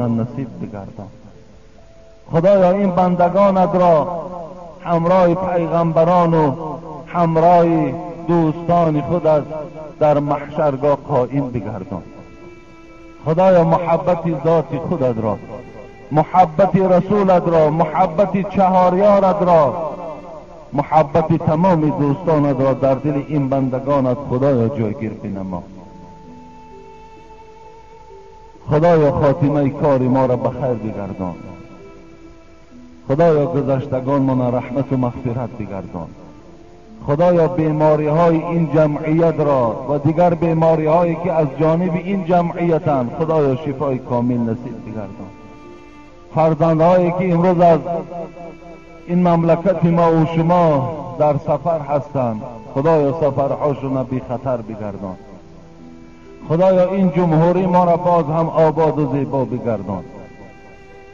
نصیب بگردان. خدایا این بندگانت را همراه پیغمبران و همراه دوستان خودت در محشرگاه قائم بگردان. خدایا محبت ذات خودت را، محبت رسولت را، محبت چهاریارت را، محبت تمام دوستانت را در دل این بندگانت خدایا جایگیر بنما. خدایا خاتمه کار ما را به خیر بگردان. خدایا گذشتگان ما رحمت و مغفرت بگردان. خدایا بیماری های این جمعیت را و دیگر بیماری هایی که از جانب این جمعیتند خدایا شفای کامل نصیب بگردان. فرزندهایی که امروز از این مملکت ما و شما در سفر هستند خدایا سفرهاشون بی خطر بگردان. خدایا این جمهوری ما را باز هم آباد و زیبا بگردان.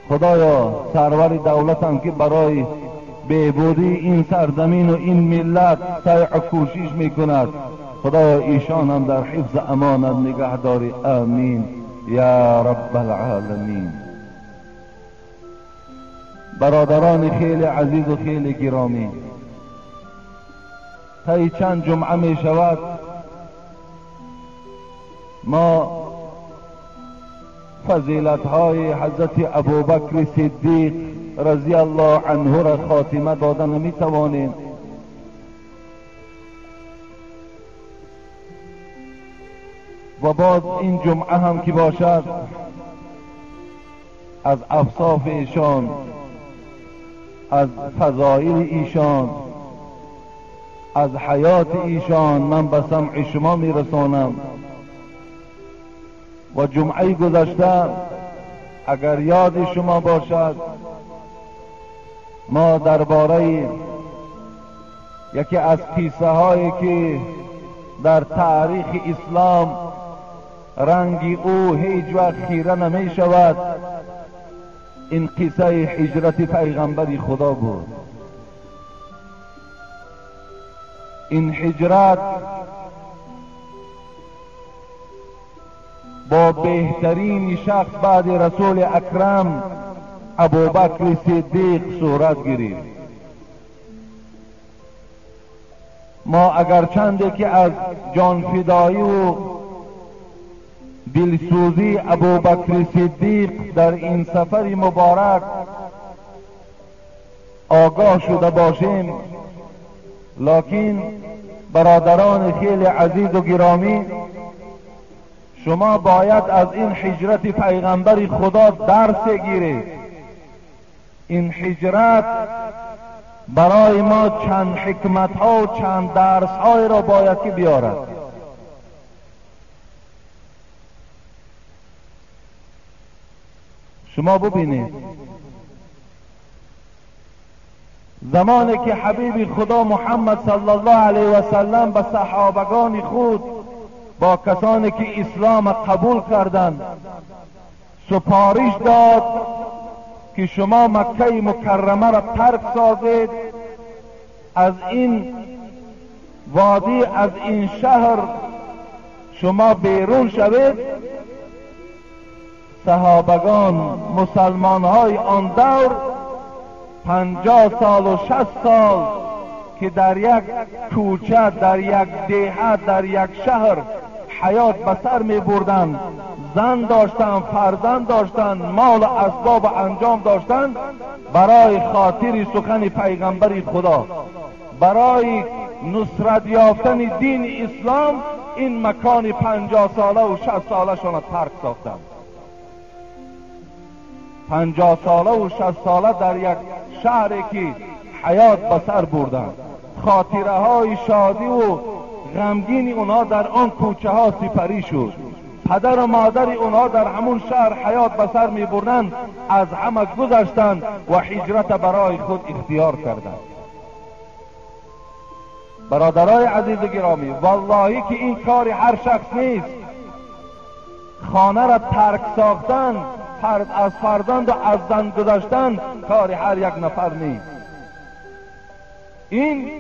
خدایا سرور دولتم که برای بهبودی این سرزمین و این ملت سعی و کوشش میکند خدایا ایشان هم در حفظ امانت نگهداری. آمین یا رب العالمین. برادران خیلی عزیز و خیلی گرامی، طی چند جمعه می شود ما فضیلت های حضرت ابوبکر صدیق رضی الله عنه را خاتمه دادن نمی توانیم. و باز این جمعه هم که باشد از اوصاف ایشان، از فضائل ایشان، از حیات ایشان من به سمع شما میرسانم. و جمعه گذشته اگر یاد شما باشد ما درباره یکی از قصه هایی که در تاریخ اسلام رنگی او هیچ وقت خیره نمی شود، این قصه هجرت پیغمبر خدا بود. این هجرت با بهترین شخص بعد رسول اکرم ابوبکر صدیق صورت گرفت. ما اگر چنده که از جان فدایی و دلسوزی ابوبکر صدیق در این سفر مبارک آگاه شده باشیم، لکن برادران خیلی عزیز و گرامی، شما باید از این هجرت پیغمبر خدا درس گیرید. این هجرت برای ما چند حکمت ها و چند درس های را باید که بیارد. شما ببینید زمانی که حبیب خدا محمد صلی الله علیه و سلم به صحابگان خود با کسانی که اسلام قبول کردند سپارش داد که شما مکه مکرمه را ترک سازید، از این وادی، از این شهر شما بیرون شوید. صحابگان مسلمان های آن دور 50 سال و 60 سال که در یک کوچه، در یک دیهه، در یک شهر حیات به سر می بردند، زن داشتن، فرزند داشتن، مال و اسباب و انجام داشتن، برای خاطر سخن پیغمبر خدا، برای نصرت یافتن دین اسلام این مکان 50 ساله و 60 ساله شان ترک ساختند. 50 ساله و 60 ساله در یک شهری که حیات به سر بردند، خاطره های شادی و غمگین اونها در آن کوچه ها سپری شد. پدر و مادر اونها در همون شهر حیات به سر می بردند، از همه گذشتند و هجرت برای خود اختیار کردند. برادرای عزیز و گرامی، والله که این کار هر شخص نیست. خانه را ترک ساختن، از فرزند و از زن گذاشتن کار هر یک نفر نیست. این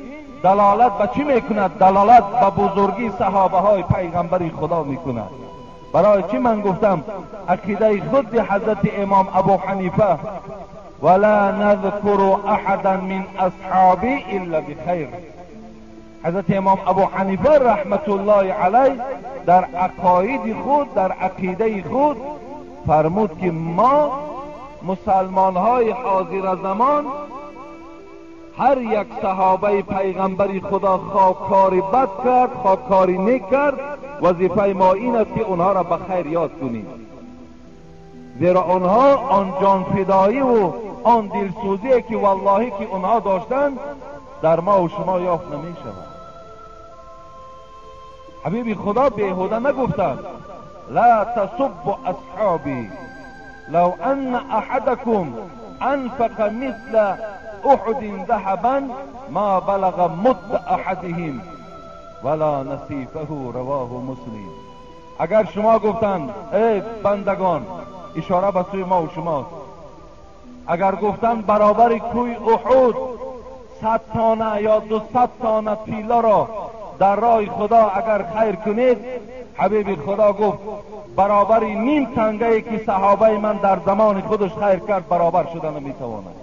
دلالت به چی میکند؟ دلالت به بزرگی صحابه های پیغمبری خدا میکند. برای چی من گفتم عقیده خود حضرت امام ابو حنیفه ولا نذكر احدا من اصحابی الا بخیر. حضرت امام ابو حنیفه رحمت الله علیه در عقاید خود، در عقیده خود فرمود که ما مسلمان های حاضر زمان هر یک صحابه پیغمبری خدا خواهکاری بد کرد، خواهکاری نیک کرد، وظیفه ما این است که اونها را به خیر یاد کنیم، زیرا اونها آن جان فدایی و آن دلسوزی که والله که اونها داشتن در ما و شما یافت نمی شود. حبیب خدا بیهوده نگفتند لا تسبوا اصحابی لو ان احدكم انفق مثل احد ذهبا ما بلغ مد احدهم ولا نصیفه رواه مسلم. اگر شما گفتند ای بندگان، اشاره به سوی ما و شماست، اگر گفتند برابر کوی احد 100 تانه یا 200 تانه طلا را در راه خدا اگر خیر کنید، حبیب خدا گفت برابر نیم تنگه که صحابه من در زمان خودش خیر کرد برابر شده نمیتواند.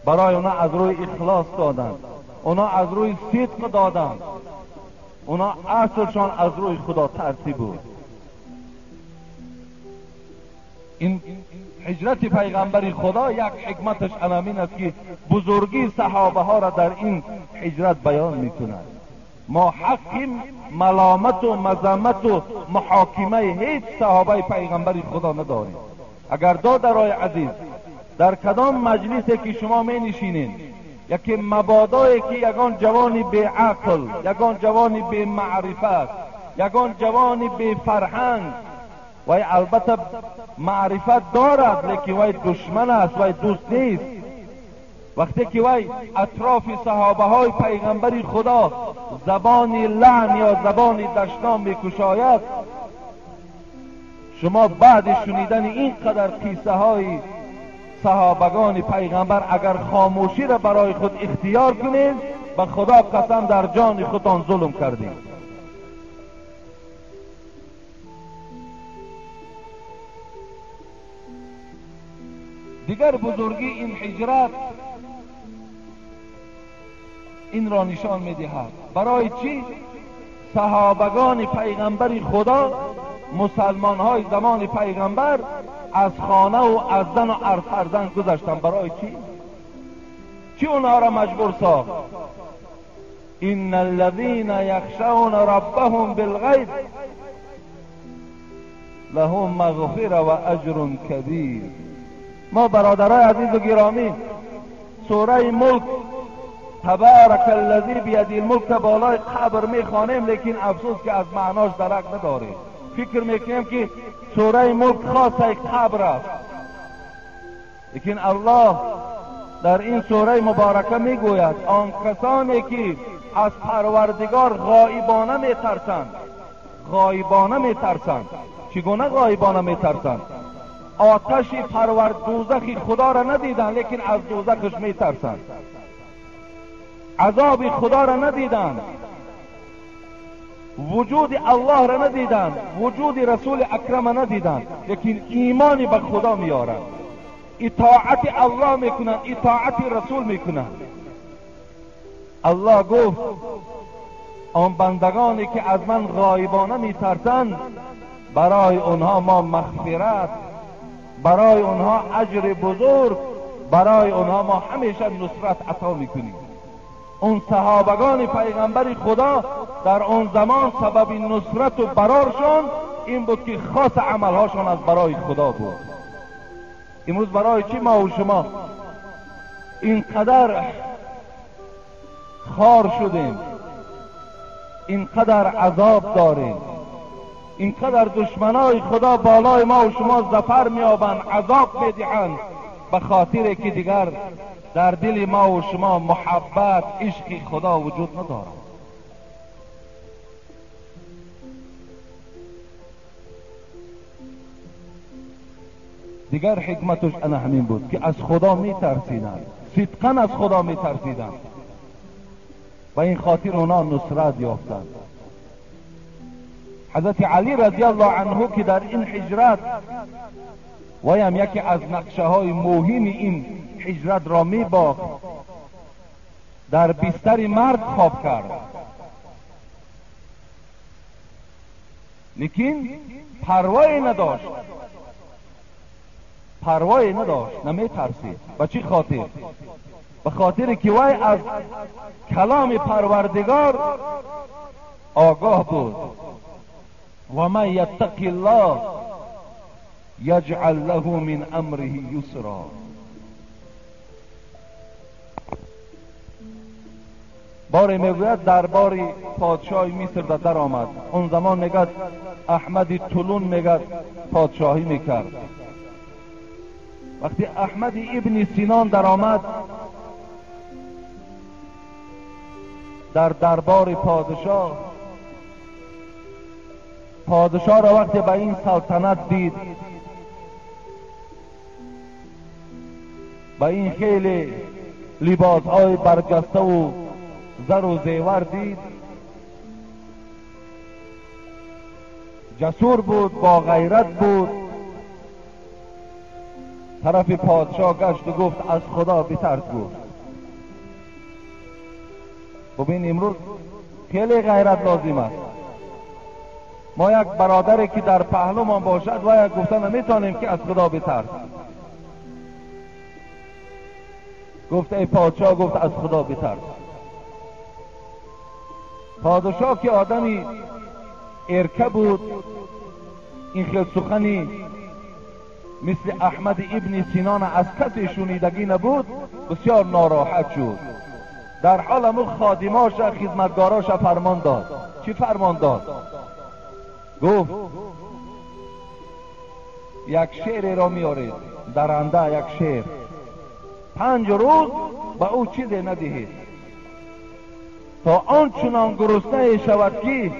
برای اونا از روی اخلاص دادند، اونا از روی صدق دادند، اونا اصلشان از روی خدا ترتیب بود. این هجرت پیغمبر خدا یک حکمتش همین است که بزرگی صحابه ها را در این هجرت بیان میکند. ما حق ملامت و مذمت و محاکمه هیچ صحابه پیغمبر خدا نداریم. اگر دادرای عزیز در کدام مجلسی که شما می نشینین یکی مبادایی که یگان جوانی بی عقل، یگان جوانی بی معرفت، یگان جوانی بی فرهنگ، وی البته معرفت دارد لیکن وی دشمن است، وی دوست نیست، وقتی که وی اطراف صحابه های پیغمبری خدا زبان لعن یا زبان دشنام میکشاید، شما بعد شنیدن این قدر قصه های صحابگان پیغمبر اگر خاموشی را برای خود اختیار کنید، به خدا قسم در جان خودتان ظلم کردید. دیگر بزرگی این هجرت این را نشان می‌دهد. برای چی صحابگان پیغمبر خدا، مسلمان های زمان پیغمبر از خانه و از زن و فرزند گذشتن؟ برای چی اونها را مجبور ساخت؟ ان الذين يخشون ربهم بالغیب لهم مغفره و اجر کبیر. ما برادرای عزیز و گرامی سوره ملک تبارک الذی بیدی الملک بالای قبر میخوانیم، لیکن افسوس که از معناش درک نداریم. فکر میکنیم که سوره ملک خاص قبر است، لیکن الله در این سوره مبارکه میگوید آن کسانی که از پروردگار غایبانه میترسند. غایبانه میترسند. چگونه غایبانه میترسند؟ آتش دوزخ خدا را ندیدن لیکن از دوزخش میترسند. عذاب خدا را ندیدن، وجود الله را ندیدن، وجود رسول اکرم را ندیدن، لیکن ایمانی به خدا میارند، اطاعت الله میکنند، اطاعت رسول میکنند. الله گفت آن بندگانی که از من غایبانه میترسند برای اونها ما مغفرت، برای اونها اجر بزرگ، برای اونها ما همیشه نصرت عطا میکنیم. اون صحابگان پیغمبر خدا در اون زمان سبب نصرت و برارشان این بود که خاص عملهاشان از برای خدا بود. امروز برای چی ما و شما اینقدر خار شدیم، اینقدر عذاب داریم، اینقدر دشمنای خدا بالای ما و شما ظفر میابند، عذاب میدهند؟ به خاطر که دیگر در دل ما و شما محبت، عشق خدا وجود ندارد. دیگر حکمتش انا همین بود که از خدا میترسیدند، صدقا از خدا میترسیدند. و این خاطر اونا نصرت یافتند. حضرت علی رضی الله عنه که در این هجرت ویم یکی از نقشه های مهم این هجرت را می باخت، در بستر مرگ خواب کرد، لیکن پروایی نداشت، نمی ترسید. به چی خاطر؟ به خاطر که وی از کلام پروردگار آگاه بود. و من یتق الله یجعل له من امره یسرا. باری میگوید دربار پادشاه مصر در آمد. اون زمان میگد احمد طولون میگد پادشاهی میکرد. وقتی احمد ابن سینان در آمد در دربار پادشاه را وقتی به این سلطنت دید، با این خیلی لباسهای برجسته و زر و زیور دید، جسور بود، با غیرت بود. طرف پادشاه گشت و گفت از خدا بترس. گفت ببین امروز خیلی غیرت لازم است. ما یک برادری که در پهلو ما باشد و یک گفتن نمیتونیم که از خدا بترس. گفت ای پادشاه، گفت از خدا بترس. پادشاه که آدمی ارکه بود، این خیل سخنی مثل احمد ابن سینان از کسی شنیدگی نبود، بسیار ناراحت شد. در حال امو خادماش خدمتگاراش فرمان داد. چی فرمان داد؟ گفت یک شیر را میارید، درنده یک شیر، 5 روز به او چیزی ندهید تا آنچنان گرسنه شود که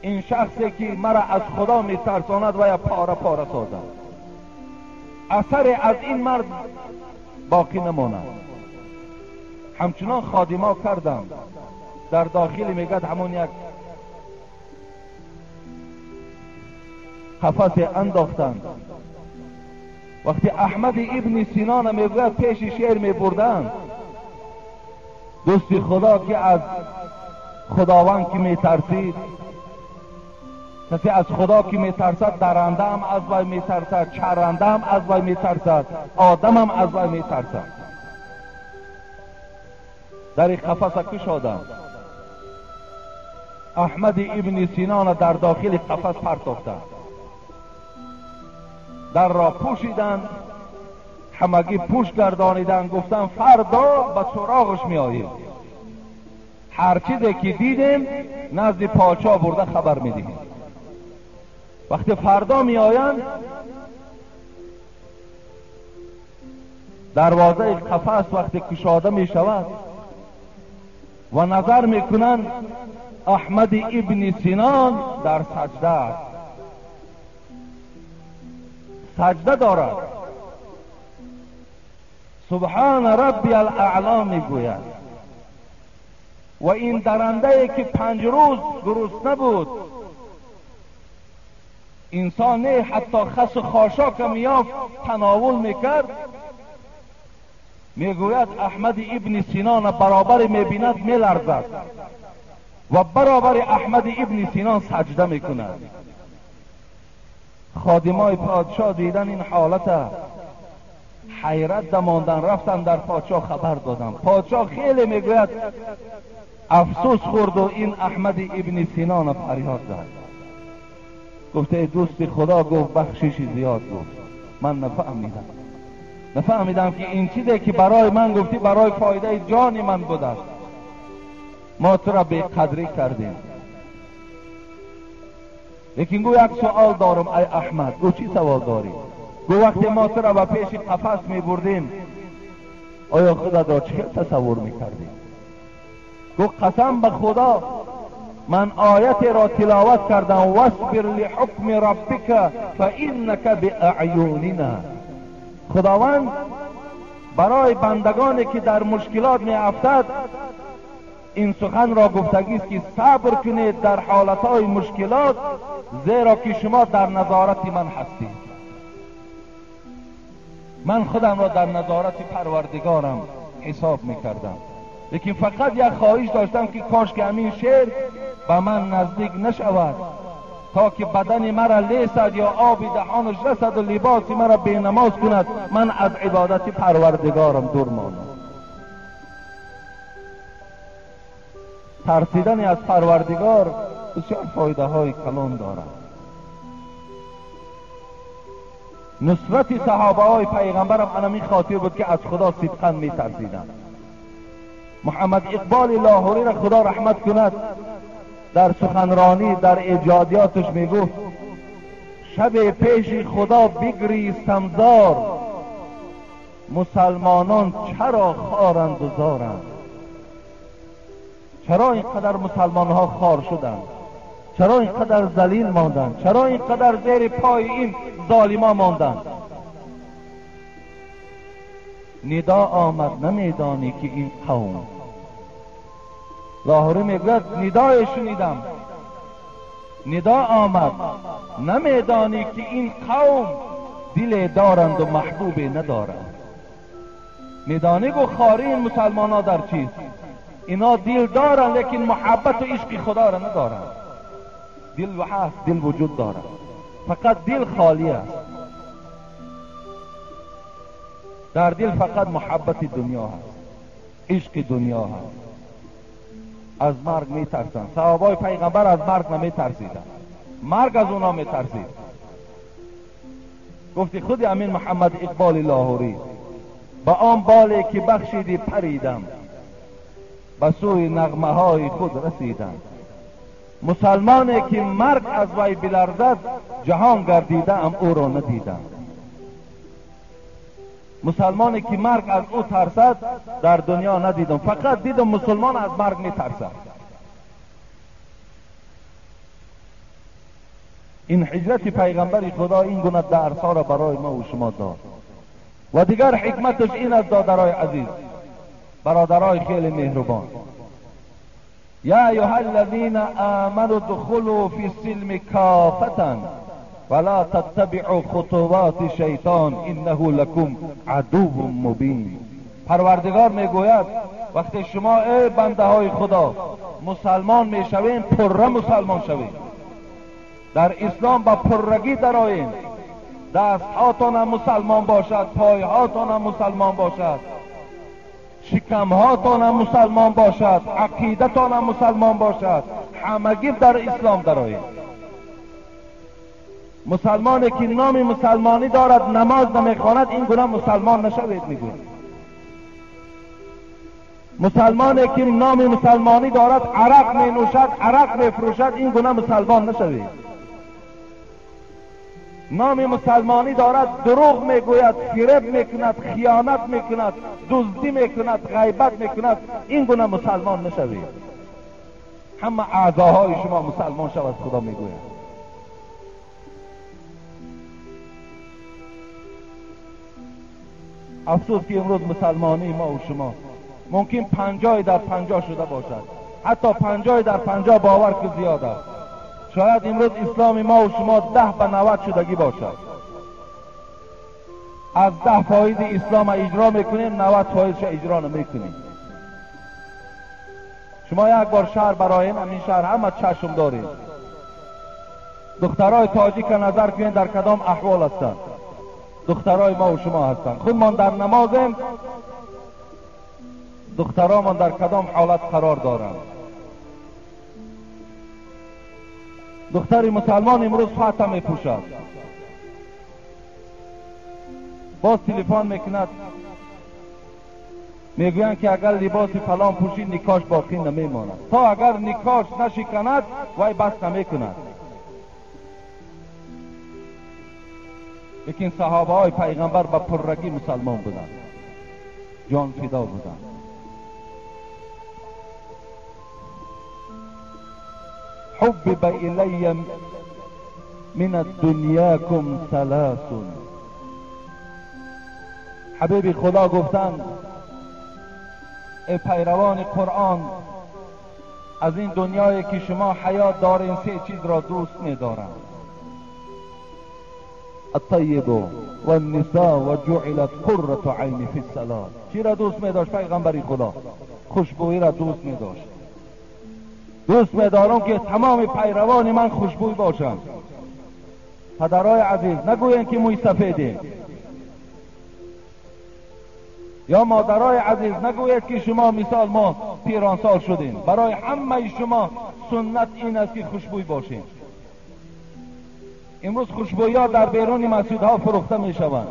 این شخصی که مرا از خدا میترساند و یا پاره پاره سازد، اثر از این مرد باقی نماند. همچنان خادما کردم. در داخل میگد همون یک قفس انداختند. وقتی احمد ابن سینان میگوید پیش شیر میبردند، دوست خدا که از خداوند که میترسید، کسی از خدا که میترسد درنده هم از وی میترسد، چرنده هم از وی میترسد، آدم هم از وی میترسد. در قفس کشادند. احمد ابن سینان در داخل قفس پرتافتند، در را پوشیدند، همگی پوش گردانیدند. گفتن فردا به سراغش می آییم، هر چیزی که دیدیم نزد پادشاه برده خبر می دهیم. وقتی فردا می آیند، دروازه قفس وقتی کشاده می شود و نظر می کنند احمد ابن سینان در سجده است، سجده دارد، سبحان ربی الاعلا میگوید. و این درنده که 5 روز گرسنه بود، انسان نه حتی خس و خاشاک میافت تناول میکرد، میگوید احمد ابن سینان برابر میبیند میلرزد و برابر احمد ابن سینان سجده میکند. خادمای پادشاه دیدن این حالت حیرت دماندن، رفتن در پادشاه خبر دادن. پادشاه خیلی میگوید افسوس خورد و این احمد ابن سینان فریاد زد. گفت ای دوست خدا، گفت بخشش زیاد. گفت من نفهمیدم که این چیزی که برای من گفتی برای فایده جان من بود است. ما تو را به قدری کردیم. لیکن گو یک سوال دارم ای احمد. گو چی سوال داری؟ گو وقتی ما تو را به پیش قفس می بردیم، آیا خدا دا چه تصور می کردیم؟ گو قسم به خدا من آیت را تلاوت کردم، واصبر لحکم ربک فانک باعیوننا. خداوند برای بندگانی که در مشکلات می افتد این سخن را گفتگی است که صبر کنید در حالتهای مشکلات، زیرا که شما در نظارت من هستید. من خودم را در نظارت پروردگارم حساب میکردم، لیکن فقط یک خواهش داشتم که کاش که همین شعر به من نزدیک نشود، تا که بدن مرا لیسد یا آب دهانش رسد و لباس مرا بینماز کند، من از عبادت پروردگارم دور مانم. ترسیدن از پروردگار بسیار فایده های کلان دارد. نصرت صحابه های پیغمبرم انمی خاطر بود که از خدا صدقا می ترسیدن. محمد اقبال لاهوری را خدا رحمت کند، در سخنرانی در ایجادیاتش می گفت شب پیش خدا بگریستم زار، مسلمانان چرا خارند و زارند. چرا اینقدر مسلمان ها خار شدند؟ چرا اینقدر ذلیل ماندند؟ چرا اینقدر زیر پای این ظالما ماندند؟ ندا آمد نمیدانی که این قوم، لاهوری میگوید ندای شنیدم، ندا آمد نمیدانی که این قوم دل دارند و محبوب ندارند. میدانی گو خاری این مسلمان ها در چیست؟ اینا دل دارند لیکن محبت و عشق خدا را ندارند. دل و هست، دل وجود دارد، فقط دل خالی است. در دل فقط محبت دنیا هست، عشق دنیا هست. از مرگ می ترسند. صحابه پیغمبر از مرگ نمی ترسیدند، مرگ از اونا می ترسید. گفتی خود امین محمد اقبال لاهوری، با آن بالی که بخشیدی پریدم، به سوی نغمه های خود رسیدم. مسلمانی که مرگ از وی بلرزد، جهان گردیدم او را ندیدم. مسلمانی که مرگ از او ترسد، در دنیا ندیدم، فقط دیدم مسلمان از مرگ می ترسد. این هجرت پیغمبر خدا این گونه درس‌ها را برای ما و شما داد. و دیگر حکمتش این است دادرای عزیز، برادرای خیلی مهربان، یا ایها الذین آمنوا ادخلوا فی السلم کافة ولا تتبعوا خطوات شیطان انه لکم عدو مبین. پروردگار میگوید وقتی شما ای بنده های خدا مسلمان میشوین، پره مسلمان شوین، در اسلام با پرگی درآیین، دست هاتون هم مسلمان باشد، پای هاتون هم مسلمان باشد، شکم هاتون هم مسلمان باشد، عقیدتون هم مسلمان باشد، همگی در اسلام درآیید. مسلمانی که نام مسلمانی دارد نماز نمیخواند، این گونه مسلمان نشوید میگوید. مسلمانی که نام مسلمانی دارد عرق می نوشد، عرق می فروشد، این گونه مسلمان نشوید. نام مسلمانی دارد دروغ میگوید، فریب میکند، خیانت میکند، دزدی میکند، غیبت میکند، این گونه مسلمان نشوید. همه اعضاهای شما مسلمان شود خدا میگوید. افسوس که امروز مسلمانی ما و شما ممکن 50 در 50 شده باشد، حتی 50 در 50 باور که زیاد است. شاید امروز اسلام ما و شما 10 به 90 شدگی باشد. از 10 فاید اسلام اجرا میکنیم، 90 فایدش اجرا نمیکنیم. شما یک بار شهر براین، همین شهر همه چشم دارید. دخترای تاجیک نظر کنید در کدام احوال هستند. دخترای ما و شما هستند. خودمان در نمازیم، دختران در کدام حالت قرار دارند. دختر مسلمان امروز فاتحه می پوشد، باز تلفن میکند میگویند که اگر لباس فلان پوشی نکاش باقی نمیماند، تا اگر نکاش نشکند وای بس نمیکند. لیکن صحابه های پیغمبر با پررگی مسلمان بودند، جان فدا بودند. حبب الی من الدنیاکم ثلاث. حبیب خدا گفتند ای پیروان قرآن، از این دنیایی که شما حیات دارین 3 چیز را دوست می‌دارم: الطیب و النساء و جعلت قرة عینی فی الصلاة. چی را دوست می‌داشت پیغمبر خدا؟ خوشبویی را دوست می‌داشت. دوست می‌دارم که تمام پیروان من خوشبوی باشند. پدرای عزیز، نگوین که موی سفیدیم، یا مادرای عزیز نگوید که شما مثال ما پیران سال شدین. برای همه شما سنت این است که خوشبوی باشین. امروز خوشبویی ها در بیرون مسجدها فروخته می شوند.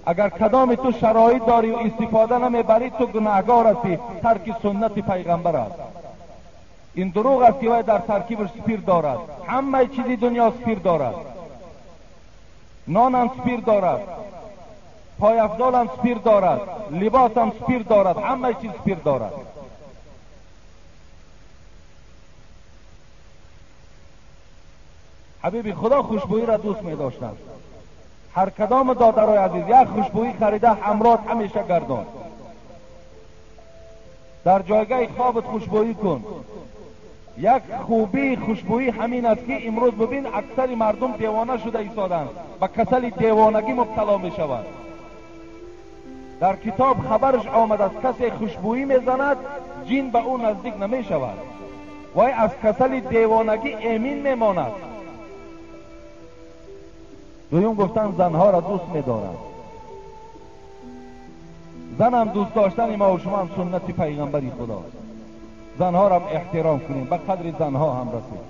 اگر کدام تو شرایط داری و استفاده نمیبری تو گناهکار هستی، ترک سنت پیغمبر است. این دروغ است که وی در ترکیبش سپیر دارد. همه چیزی دنیا سپیر دارد. نان هم سپیر دارد، پای افضال هم سپیر دارد، لباس هم سپیر دارد، همه چیز سپیر دارد. حبیب خدا خوشبویی را دوست می داشتند. هر کدام دادرای عزیز یک خوشبویی خریده همراه همیشه گردان. در جایگاه خوابت خوشبویی کن. یک خوبی خوشبویی همین است که امروز ببین اکثر مردم دیوانه شده ایستادند و کسل دیوانگی مبتلا می شود. در کتاب خبرش آمد است کسی خوشبویی میزند جین به او نزدیک نمی شود، وای از کسل دیوانگی امین میماند. دویم گفتن زنها را دوست می‌دارند. زن هم دوست داشتن ما و شما هم سنت پیغمبری خداست. زنها را هم احترام کنیم، به قدر زنها هم رسید.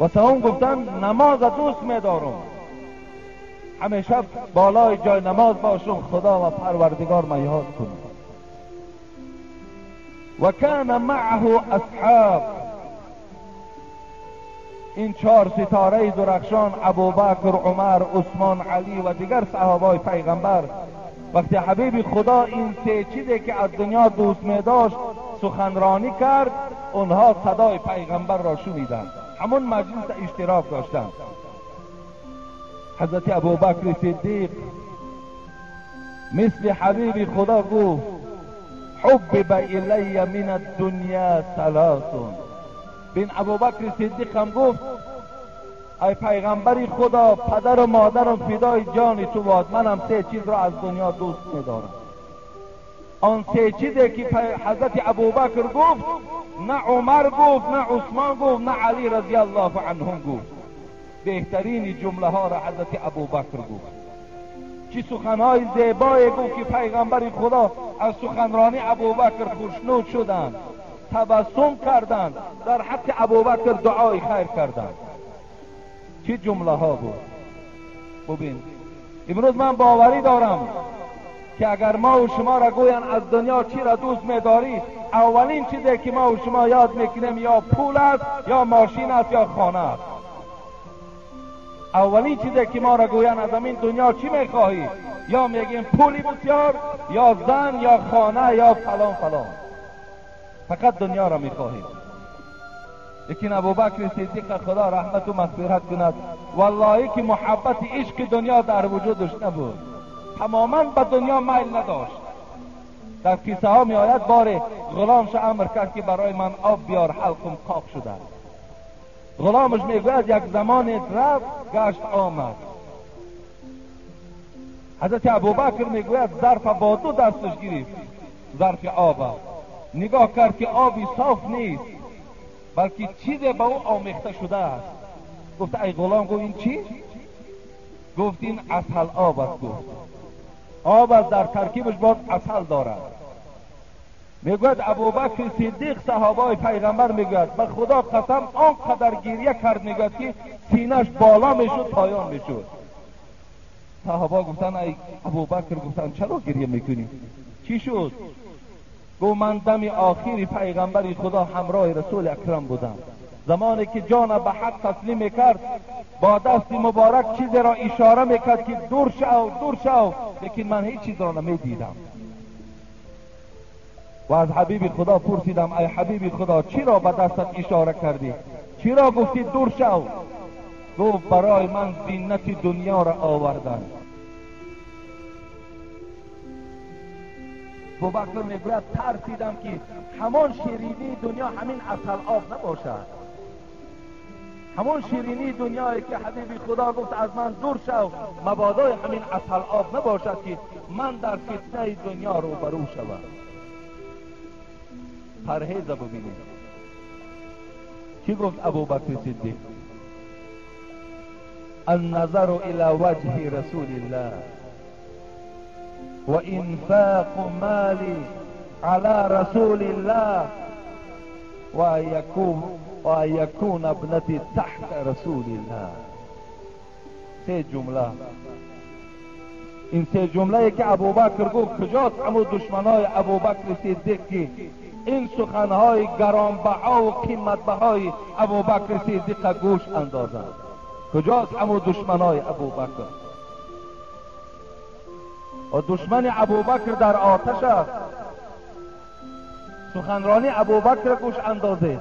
و سوم گفتن نماز دوست می‌دارم، همیشه بالای جای نماز باشم، خدا و پروردگار ما یاد کنیم. و کان معه اصحاب. این 4 ستاره درخشان ابوبکر، عمر، عثمان، علی و دیگر صحابای پیغمبر وقتی حبیب خدا این 3 چیزی که از دنیا دوست می داشت سخنرانی کرد، اونها صدای پیغمبر را شنیدند، همون مجلس اشتراک داشتند. حضرت ابوبکر صدیق مثل حبیب خدا گفت حبب الی من الدنیا 3. بین ابوبکر صدیق هم گفت ای پیغمبری خدا، پدر و مادرم فدای جان تو باد، منم 3 چیز را از دنیا دوست می‌دارم. آن 3 چیزی که حضرت ابوبکر گفت نه عمر گفت، نه عثمان گفت، نه علی رضی الله عنهم گفت. بهترین جمله ها را حضرت ابوبکر گفت. چه سخنهای زیبایی گفت که پیغمبر خدا از سخنرانی ابوبکر خوشنود شدند، تبسم کردند، در حق ابوبکر دعای خیر کردند. چه جمله ها بود. ببین امروز من باوری دارم که اگر ما و شما را گوین از دنیا چی را دوست می‌داری، اولین چیزی که ما و شما یاد میکنیم یا پول است، یا ماشین است، یا خانه است. اولین چیزی که ما را گوین از همین دنیا چی میخواهی، یا میگیم پولی بسیار، یا زن، یا خانه، یا فلان فلان. فقط دنیا را میخواهیم. لیکن ابوبکر صدیق خدا رحمت و مغفرت کند، والله که محبت عشق دنیا در وجودش نبود، تماما به دنیا میل نداشت. در قصه ها می آید بار غلامش امر کرد که برای من آب بیار، حلقم قاق شده. غلامش میگوید یک زمان رفت گشت آمد. حضرت ابوبکر میگوید ظرف با 2 دستش گرفت، ظرف آب نگاه کرد که آبی صاف نیست بلکه چیزی به او آمیخته شده است. گفت ای غلام، گفت این چی؟ گفت این عسل آب است. گفت آب است، در ترکیبش باید عسل دارد. میگوید ابوبکر صدیق صحابه پیغمبر میگوید به خدا قسم آنقدر گریه کرد، میگوید که سینه‌اش بالا میشد پایان میشد. صحابه گفتن ای ابوبکر، گفتن چرا گریه میکنی؟ چی شد؟ گفت من دم آخری پیغمبر خدا همراه رسول اکرم بودم، زمانی که جان به حق تسلیم میکرد با دست مبارک چیزی را اشاره میکرد که دور شو دور شو، لیکن من هیچ چیز را نمیدیدم. و از حبیب خدا پرسیدم ای حبیب خدا چرا به دستت اشاره کردی؟ چرا گفتی دور شو؟ گفت برای من زینت دنیا را آوردن. ابوبکر میگوید ترسیدم که همان شیرینی دنیا همین عسل آب نباشد، همون شیرینی دنیایی که حبیب خدا گفت از من دور شو مبادا همین عسل آب نباشد که من در فتنه دنیا رو برو شوم. پرهیز ببینید چی گفت ابوبکر صدیق؟ النظر الى وجه رسول الله و انفاق مالی على رسول الله و یکون ابنتی تحت رسول الله. سه جمله، این سه جمله که ابوبکر گفت کجاست همون دشمنای ابوبکر صدیق که این سخنهای گرانبها و قیمتبهای ابوبکر صدیق گوش اندازند؟ کجاست همون دشمنای ابوبکر؟ و دشمن ابوبکر در آتش است. سخنرانی ابوبکر گوش اندازه.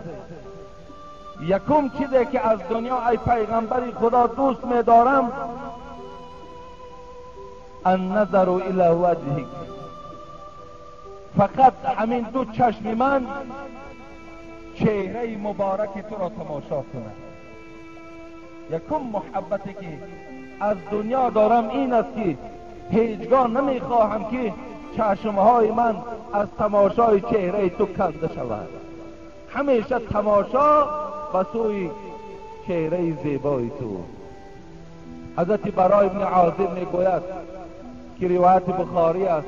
یکم چیزی که از دنیا ای پیغمبری خدا دوست می‌دارم النظر الی وجهک، فقط همین دو چشم من چهره مبارک تو را تماشا کنه. یکم محبتی که از دنیا دارم این است که هیچگاه نمیخواهم که چشمهای من از تماشای چهره تو کنده شود. همیشه تماشا به سوی چهره زیبای تو. حضرت برای ابن عازب میگوید که روایت بخاری است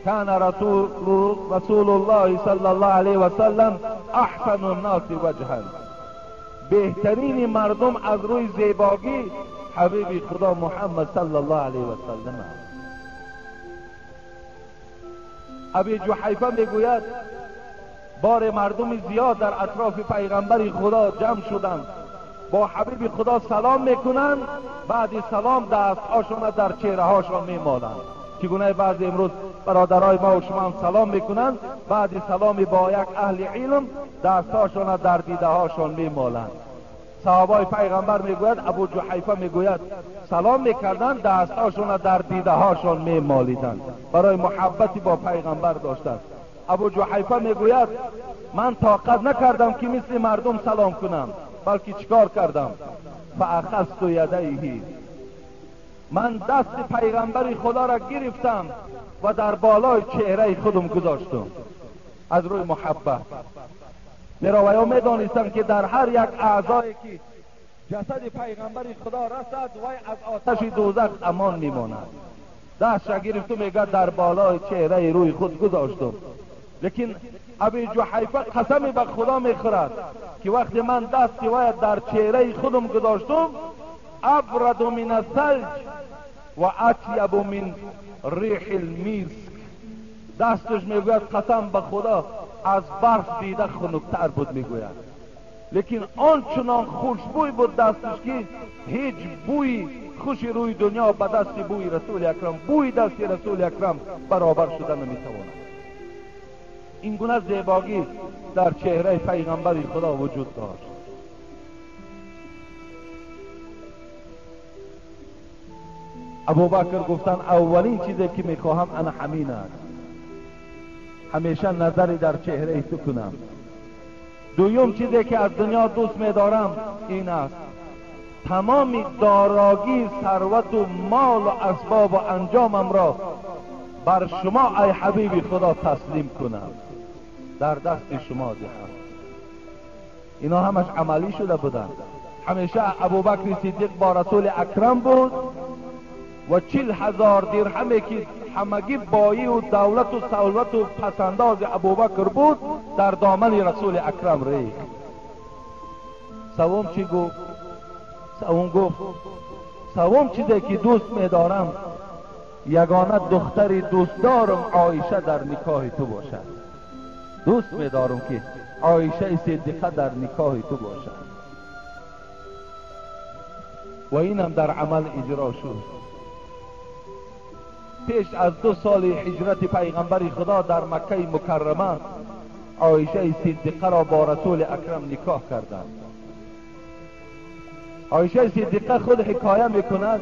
کان رسول الله صلی الله علیه و سلم احسن الناس وجها، بهترین مردم از روی زیبایی حبیب خدا محمد صلی الله علیه و سلم است. ابی جحیفه میگوید بار مردم زیاد در اطراف پیغمبر خدا جمع شدند، با حبیب خدا سلام میکنند، بعد سلام دستهاشون در چهره هاشون میمالند. چگونه بعضی امروز برادرای ما و شما هم سلام میکنند، بعد سلام با یک اهل علم دستهاشون در دیده هاشون میمالند. صحابای پیغمبر میگوید ابو جحیفه میگوید سلام میکردند دستهاشون در دیده هاشون میمالیدند، برای محبتی با پیغمبر داشتند. ابو جحیفه میگوید من طاقت نکردم که مثل مردم سلام کنم، بلکه چیکار کردم؟ فاخذت یدیه، من دست پیغمبر خدا را گرفتم و در بالای چهره خودم گذاشتم از روی محبت. میراویا میدانستم که در هر یک اعضایی که جسد پیغمبر خدا رسد وی از آتش دوزخ امان میماند. دست را گرفتم میگه در بالای چهره روی خود گذاشتم. لیکن ابی جحیفه قسمی به خدا میخورد که وقتی من دست وی در چهره خودم گذاشتم ابرد من الثلج و اطیب من ریح المسک، دستش میگوید قسم به خدا از برف دیده خنک‌تر بود میگوید. لیکن آنچنان خوشبوی بود دستش که هیچ بوی خوش روی دنیا به دست بوی رسول اکرم، بوی دست رسول اکرم برابر شده نمیتواند. این گونه زیبایی در چهره پیغمبر خدا وجود داشت. ابوبکر گفتن اولین چیزی که میخواهم انا همین است، همیشه نظری در چهره تو کنم. دوم چیزی که از دنیا دوست میدارم این است تمام دارایی ثروت و مال و اسباب و انجامم را بر شما ای حبیب خدا تسلیم کنم، در دست شما دهم. اینا همش عملی شده بودند. همیشه ابوبکر صدیق با رسول اکرم بود و 40,000 درهمی که همگی بایی و دولت و ثروت و پسنداز ابوبکر بود در دامن رسول اکرم ریخت. سوم چی گفت؟ سوم چیزی که دوست می‌دارم یگانه دختری دوست دارم عایشه در نکاح تو باشد. دوست می‌دارم که عایشه صدیقه در نکاح تو باشد. و اینم در عمل اجرا شد. پیش از 2 سال هجرت پیغمبر خدا در مکه مکرمه عایشه صدیقه را با رسول اکرم نکاح کردند. عایشه صدیقه خود حکایه میکند،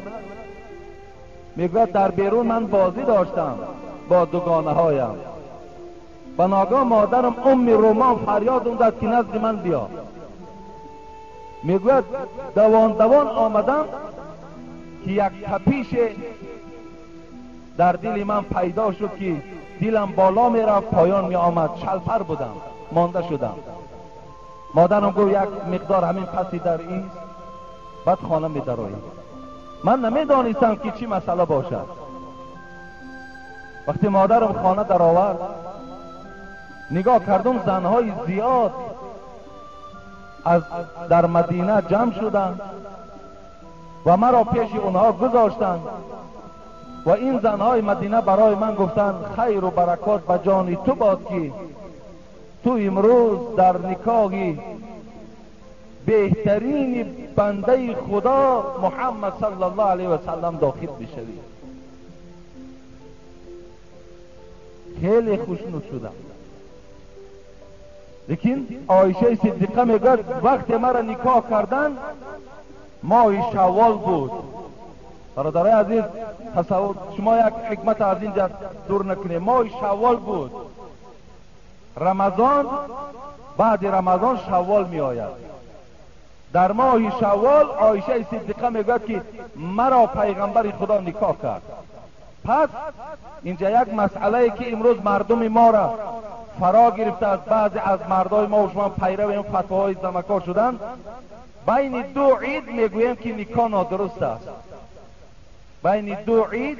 میگوید در بیرون من بازی داشتم، با دوگانه هایم. و ناگاه مادرم رومان فریاد زد که نزد من بیا. میگوید دوان آمدم که یک تپیش در دل من پیدا شد که دلم بالا می رفت پایان می آمد. شلپر بودم، مانده شدم. مادرم گفت یک مقدار همین پسی در این بعد خانه می درآییم. من نمیدانستم که چی مسئله باشد. وقتی مادرم خانه در آورد نگاه کردم زنهای زیاد از در مدینه جمع شدند و مرا پیش اونها گذاشتند و این زنهای مدینه برای من گفتند خیر و برکات به جان تو باد که تو امروز در نکاحی بهترین بنده خدا محمد صلی الله علیه و سلم داخل بشوی. خیلی خوشنود شدم. لیکن عایشه صدیقه میگه وقت مرا نکاح کردن ماه شوال بود. برادرای عزیز تصور شما یک حکمت از اینجا دور نکنید. ماه شوال بود. رمضان بعد رمضان شوال می آید. در ماه شوال عایشه صدیقه میگه که مرا پیغمبر خدا نکاح کرد. پس اینجا یک مسئله که امروز مردم ما را فرا گرفته از بعضی از مردای ما و شما پیرو این فتواهای زمکار شدن. بین دو عید میگویم که نکاح نادرست است. بین دو عید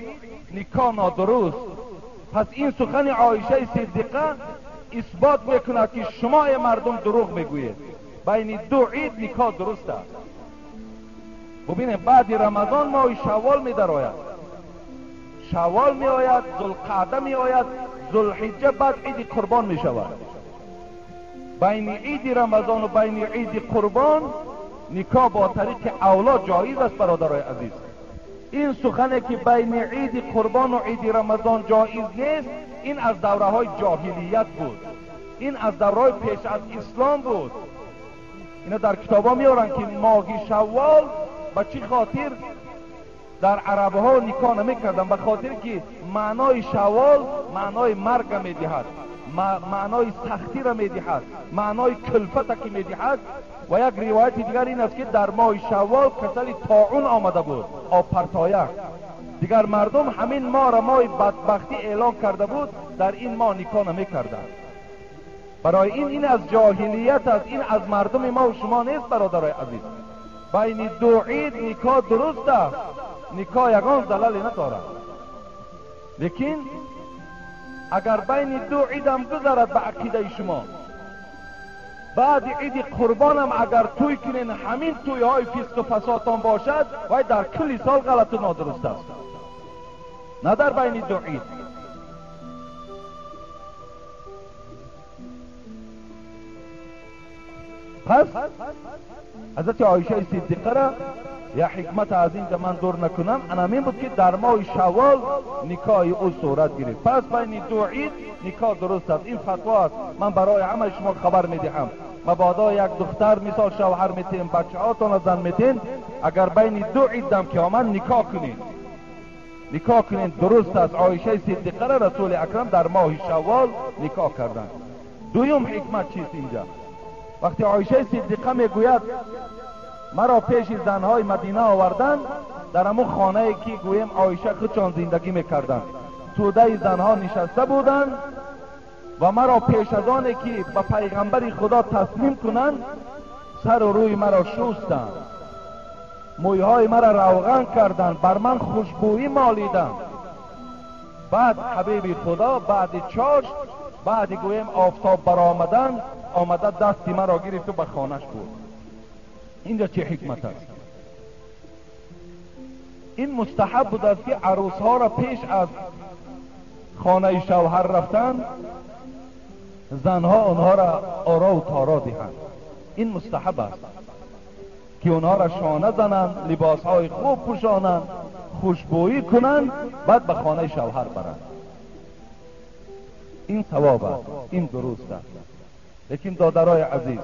نکاح نادرست. پس این سخن عایشه صدیقه اثبات میکند که شما مردم دروغ میگویید. بین دو عید نکاح درست است. ببینید بعد رمضان ماه شوال می درآید. شوال می آید، ذوالقعده می آید، ذوالحجه، بعد عید قربان می شود. بین عید رمضان و بین عید قربان نکاح با طریق اولاد جایز است. برادرای عزیز این سخنه که بین عید قربان و عید رمضان جایز نیست، این از دوره های جاهلیت بود. این از دوره های پیش از اسلام بود. اینا در کتابا میارن که ماه شوال به چی خاطر در عرب ها نکاح نمیکردن. به خاطر که معنای شوال معنای مرگ میدهد، معنای سختی را میدهد، معنای کلفت که میدهد. و یک روایت دیگر این است که در ماه شوال کسل طاعون آمده بود، آب پرتایه. دیگر مردم همین ماه را ماه بدبختی اعلان کرده بود، در این ماه نکاح نمیکردن. برای این از جاهلیت است. این از مردم ما و شما نیست. برادرای عزیز بین دو عید نکاح درست است. نکاح یگان زلالی ندارد. لیکن اگر بین دو عید هم گذرد به عقیده شما، بعد عید قربان هم اگر توی کنین همین توی های فسق و فساتان باشد و در کل سال غلط و نادرست است، نه در بین دو عید. پس حضرت عایشه صدیقه را یا حکمت از اینجا من دور نکنم انامین بود که در ماه شوال نکاح او صورت گرفت. پس بین دو عید نکاح درست است. این فتوا است. من برای همه شما خبر میدهم. مبادا یک دختر مثال شوهر میتین، بچه هاتون زن میتین، اگر بین دو عید دم که آمد نکاح کنین، نکاح کنین درست است. عایشه صدیقه را رسول اکرم در ماه شوال نکاح کردند. دویم حکمت چیست اینجا؟ وقتی عایشه صدیقه میگوید مرا پیش زنهای مدینه آوردن، در همون خانه که گویم عایشه خودشان زندگی میکردن، توده زنها نشسته بودند و مرا پیش از آنه که به پیغمبر خدا تسلیم کنند سر و روی مرا شستند، مویهای مرا روغن کردند، بر من خوشبویی مالیدند. بعد حبیب خدا بعد چاشت، بعد گویم آفتاب برآمدن آمده دستی مرا گرفت و به خانهش بود. اینجا چه حکمت است؟ این مستحب بود است که عروس ها را پیش از خانه شوهر رفتن زنها آنها را آرا و تارا دهند. این مستحب است که آنها را شانه زنند، لباس های خوب پوشانند، خوشبویی کنند، بعد به خانه شوهر برند. این ثواب است، این درست است. لیکن دادرای عزیز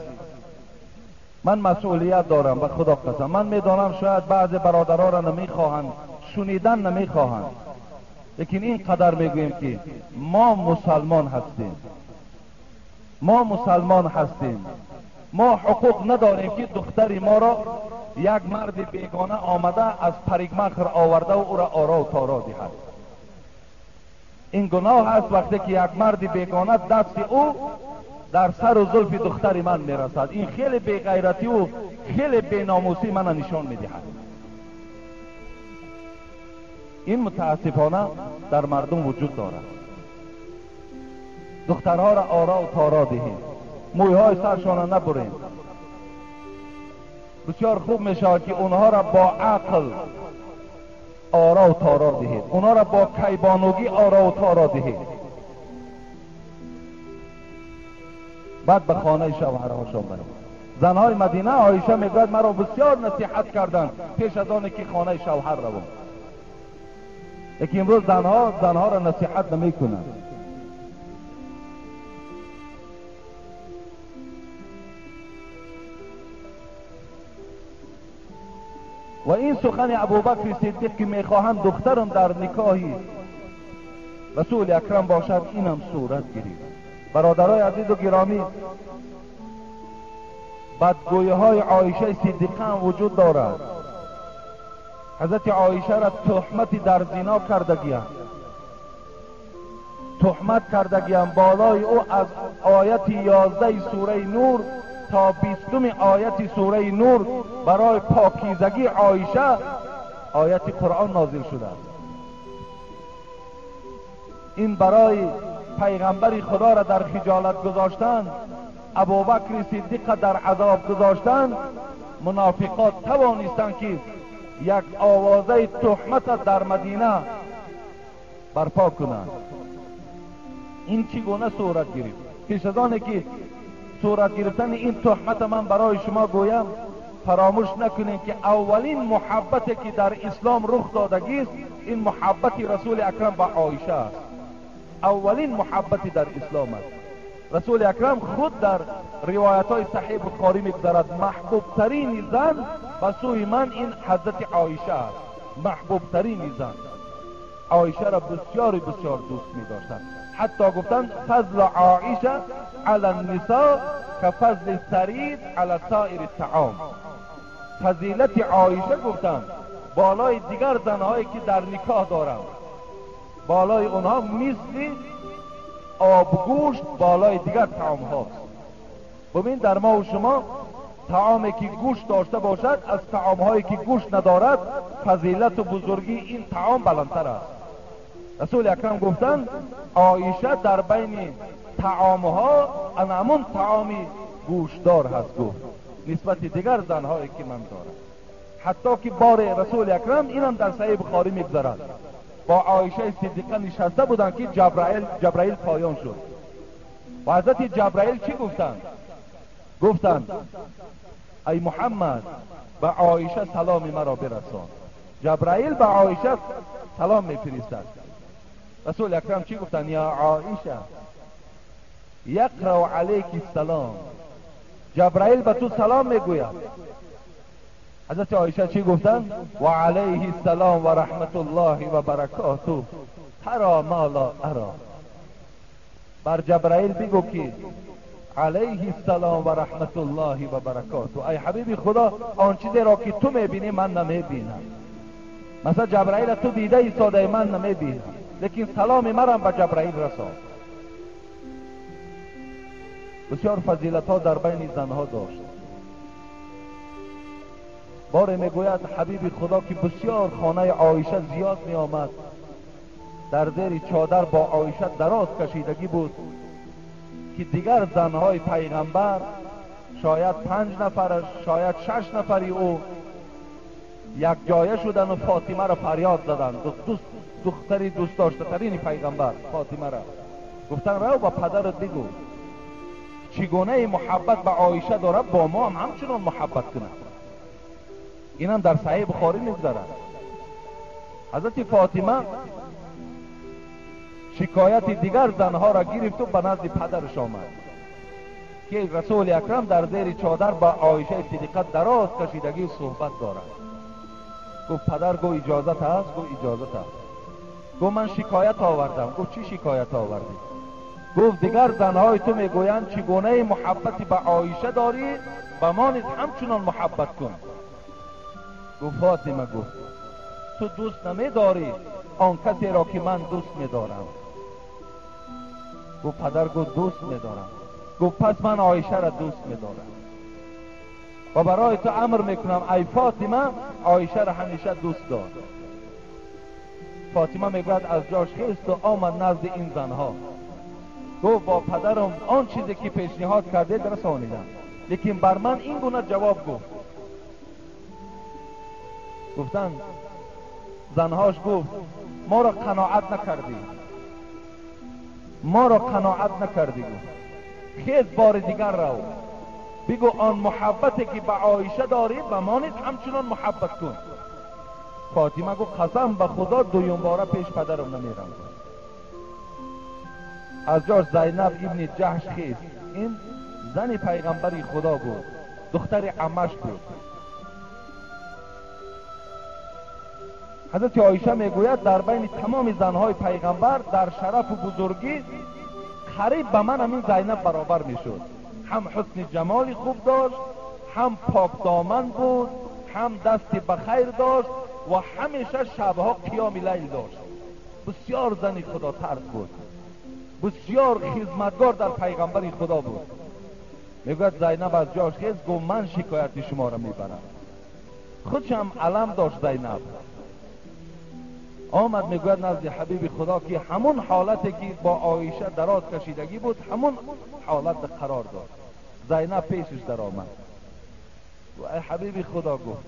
من مسئولیت دارم، به خدا قسم. من میدانم شاید بعضی برادرها را نمیخواهند، شنیدن نمیخواهند، لیکن این قدر میگوییم که ما مسلمان هستیم، ما مسلمان هستیم، ما حقوق نداریم که دختری ما را یک مرد بیگانه آمده از پریگمخر آورده و او را آرا و تارا دهد. این گناه است وقتی که یک مرد بیگانه دست او در سر و زلف دختری من میرسد. این خیلی بیغیرتی و خیلی بیناموسی من نشان میدهد. این متاسفانه در مردم وجود دارد. دخترها را آرا و تارا دهیم، مویهای سرشان را نبریم. بسیار خوب میشه که اونها را با عقل آرا و تارا دهید، اونها را با کیبانوگی آرا و تارا دهید، بعد به خانه شوهرهاشان برید. زنهای مدینه عایشه میگوید مرا بسیار نصیحت کردند پیش از آن که خانه شوهر روم، لیکن امروز زنها را نصیحت نمیکنند. و این سخن ابوبکر صدیق که میخواهند دخترم در نکاحی رسول اکرم باشد، اینم صورت گیرید. برادرای عزیز و گرامی، بدگویی های عایشه صدیقه هم وجود دارد. حضرت عایشه را تهمت در زنا کردگیند، تهمت کردگیند. بالای او از آیت 11 سوره نور تا 20 آیت سوره نور برای پاکیزگی عایشه آیت قرآن نازل شده. این برای پیغمبر خدا را در خجالت گذاشتن، ابوبکر صدیق در عذاب گذاشتن. منافقات توانستند که یک آوازه تهمت در مدینه برپا کنند. این چگونه صورت گرفت؟ پیش از آنه که صورت گرفتن این تهمت من برای شما گویم، فراموش نکنید که اولین محبتی که در اسلام رخ دادگی است، این محبت رسول اکرم با عایشه است. اولین محبتی در اسلام است. رسول اکرم خود در روایت های صحیح بخاری میگذارد محبوب ترین زن به سوی من این حضرت عایشه است. محبوب ترین زن عایشه را بسیار بسیار دوست می داشتند. حتی گفتند فضل عایشه علی النساء کفضل سرید علی سایر الطعام. فضیلت عایشه گفتند بالای دیگر زنهایی که در نکاح دارند، بالای اونها مثل آبگوشت بالای دیگر طعام هاست. ببین در ما و شما طعامی که گوشت داشته باشد از طعام هایی که گوشت ندارد، فضیلت و بزرگی این طعام بلندتر است. رسول اکرم گفتند عایشه در بین طعام ها انمون طعامی گوشتدار هست گفت نسبت دیگر زنهایی که من دارم. حتی که بار رسول اکرم اینم در صحیح بخاری میگذارد با عایشه صدیقه نشسته بودند که جبرائیل پایان شد و حضرت جبرائیل چی گفتند؟ گفتند ای محمد به عایشه سلام مرا برسان. جبرائیل به عایشه سلام میفرستد. رسول اکرم چی گفتند؟ یا عایشه یقرأ علیک السلام. جبرائیل به تو سلام میگوید. حضرت عایشه چی گفتند؟ و علیه السلام و رحمت الله و برکاته ترا ما لا ارا. بر جبرائیل بگو که علیه السلام و رحمت الله و برکاته، ای حبیب خدا آن چیزی را که تو میبینی من نمیبینم. مثلا جبرائیل تو دیده ایستاده من نمیبینم، لیکن سلام مرا به جبرائیل رسان. بسیار فضیلت ها در بین زنها داشت. باره میگوید حبیب خدا که بسیار خانه عایشه زیاد می آمد، در زیر چادر با عایشه دراز کشیدگی بود که دیگر زنهای پیغمبر شاید 5 نفر شاید 6 نفری او یک جایه شدن و فاطمه را فریاد زدن. دختری دوست داشته ترین پیغمبر فاطمه را گفتن رو با پدرت بگو چگونه محبت به عایشه داره، با ما هم همچنان محبت کنه. اینم در صحیح بخاری میگذارد. حضرت فاطمه شکایت دیگر زنها را گرفت و به نزد پدرش آمد که رسول اکرم در زیر چادر با عایشه صدیقه دراز کشیدگی صحبت دارد. گفت پدر گو اجازت هست؟ گو اجازت هست. گفت من شکایت آوردم. گفت چی شکایت آوردی؟ گفت دیگر زنهای تو میگویند چگونه محبتی به عایشه داری، به ما نیز همچنان محبت کن. گفت فاطمه، گفت تو دوست نمیداری آن کسی را که من دوست میدارم؟ گفت پدر، گفت دوست میدارم. گفت پس من عایشه را دوست میدارم و برای تو امر میکنم ای فاطمه عایشه را همیشه دوست دار. فاطمه میگوید از جاش خیست و آمد نزد این زنها. گفت با پدرم آن چیزی که پیشنهاد کرده رسانیدم، لیکن بر من این گونه جواب گفت. گفتن زنهاش گفت ما را قناعت نکردی، ما را قناعت نکردی. گفت خیز بار دیگر رو بگو آن محبتی که به عایشه داری به ما نیز همچنان محبت کن. فاطمه گفت قسم به خدا دویم باره پیش پدرم نمیرم. از جاش زینب ابن جحش خیست. این زن پیغمبری خدا بود، دختر عمش بود. حضرت عایشه میگوید در بین تمام زنهای پیغمبر در شرف و بزرگی قریب به من همین زینب برابر میشد. هم حسن جمالی خوب داشت، هم پاک دامن بود، هم دست بخیر داشت و همیشه شبها قیام لیل داشت. بسیار زنی خدا ترس بود، بسیار خدمتگار در پیغمبری خدا بود. میگوید زینب از جاش خیز گفت من شکایت شما را میبرم. خودش هم علم داشت زینب. آمد میگوید نزد حبیب خدا که همون حالتی که با عایشه دراز کشیدگی بود همون حالت قرار داد. زینب پیشش در آمد و ای حبیب خدا، گفت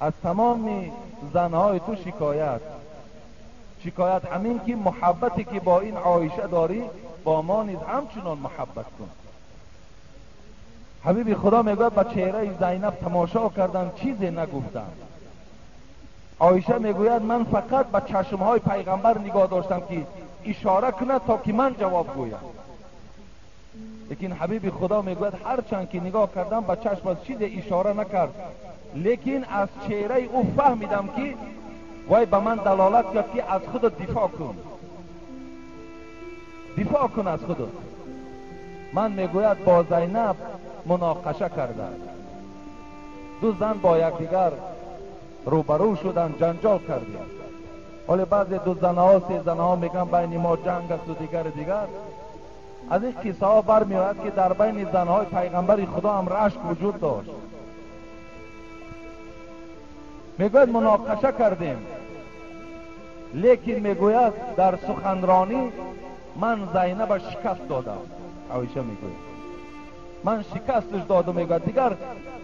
از تمام زنهای تو شکایت همین که محبتی که با این عایشه داری با ما نیز همچنان محبت کن. حبیب خدا میگوید به چهره زینب تماشا کردم چیزی نگفتم. عایشه میگوید من فقط به چشمهای پیغمبر نگاه داشتم که اشاره کنه تا که من جواب گویم. لیکن حبیب خدا میگوید هرچند که نگاه کردم به چشم از چیز اشاره نکرد، لیکن از چهره او فهمیدم که وای به من دلالت کرد که از خود دفاع کن از خود. من میگوید با زینب مناقشه کردند، دو زن با یکدیگر روبرو شدن، جنجال کردند. ولی بعضی دو زنها سه زنها میگن بین ما جنگ است و دیگر. از این قصه ها برمیآید که در بین زنهای پیغمبر خدا هم رشک وجود داشت. میگوید مناقشه کردیم، لیکن میگوید در سخنرانی من زینب شکست دادم. عایشه میگوید من شکستش دادم. میگوید دیگر